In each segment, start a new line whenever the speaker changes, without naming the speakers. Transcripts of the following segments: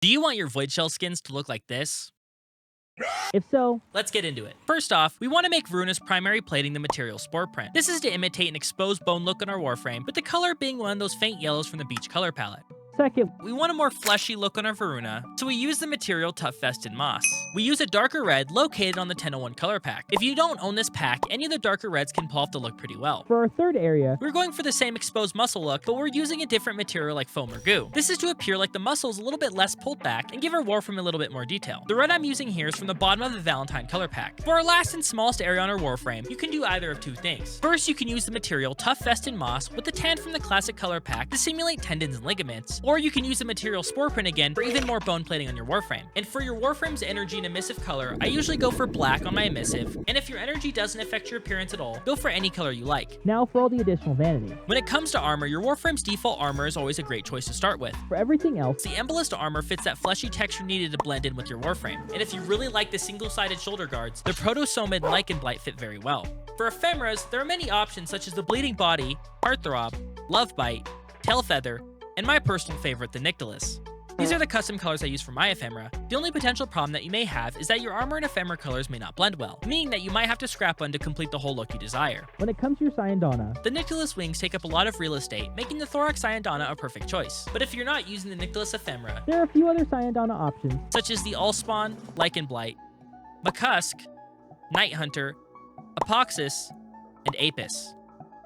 Do you want your Voidshell skins to look like this?
If so,
Let's get into it. First off, we want to make Veruna's primary plating the material spore print. This is to imitate an exposed bone look on our warframe, with the color being one of those faint yellows from the beach color palette.
second,
We want a more fleshy look on our Veruna, so we use the material Tough Vested Moss. We use a darker red located on the 1001 color pack. If you don't own this pack, any of the darker reds can pull off the look pretty well.
for our third area,
We're going for the same exposed muscle look, but we're using a different material like foam or goo. This is to appear like the muscle is a little bit less pulled back and give our warframe a little bit more detail. The red I'm using here is from the bottom of the Valentine color pack. For our last and smallest area on our warframe, you can do either of two things. First, you can use the material Tough Vested Moss with the tan from the classic color pack to simulate tendons and ligaments, or you can use the material spore print again for even more bone plating on your warframe. And for your warframe's energy and emissive color, I usually go for black on my emissive, and if your energy doesn't affect your appearance at all, go for any color you like.
now for all the additional vanity.
When it comes to armor, your warframe's default armor is always a great choice to start with.
For everything else,
The Embolist armor fits that fleshy texture needed to blend in with your warframe, and if you really like the single-sided shoulder guards, the Protosomid and Lichen Blight fit very well. For ephemeras, there are many options such as the Bleeding Body, Heartthrob, Love Bite, Tail Feather, and my personal favorite, the Nyctalus. These are the custom colors I use for my ephemera. The only potential problem that you may have is that your armor and ephemera colors may not blend well, meaning that you might have to scrap one to complete the whole look you desire.
when it comes to your Cyandana,
The Nyctalus wings take up a lot of real estate, making the Thorax Cyandana a perfect choice. But if you're not using the Nyctalus ephemera,
there are a few other Cyandana options.
such as the Allspawn, Lichen Blight, McCusk, Night Hunter, Apoxis, and Apis.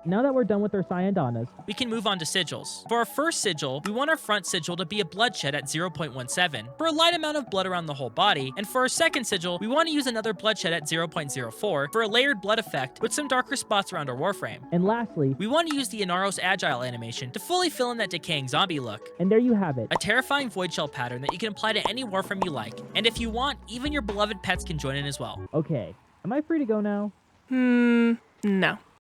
Now that we're done with our Cyandanas,
We can move on to sigils. For our first sigil, we want our front sigil to be a bloodshed at 0.17 for a light amount of blood around the whole body, and for our second sigil, we want to use another bloodshed at 0.04 for a layered blood effect with some darker spots around our warframe.
and lastly,
We want to use the Inaros Agile animation to fully fill in that decaying zombie look.
and there you have it.
A terrifying void shell pattern that you can apply to any warframe you like, and if you want, even your beloved pets can join in as well.
Okay, am I free to go now?
No.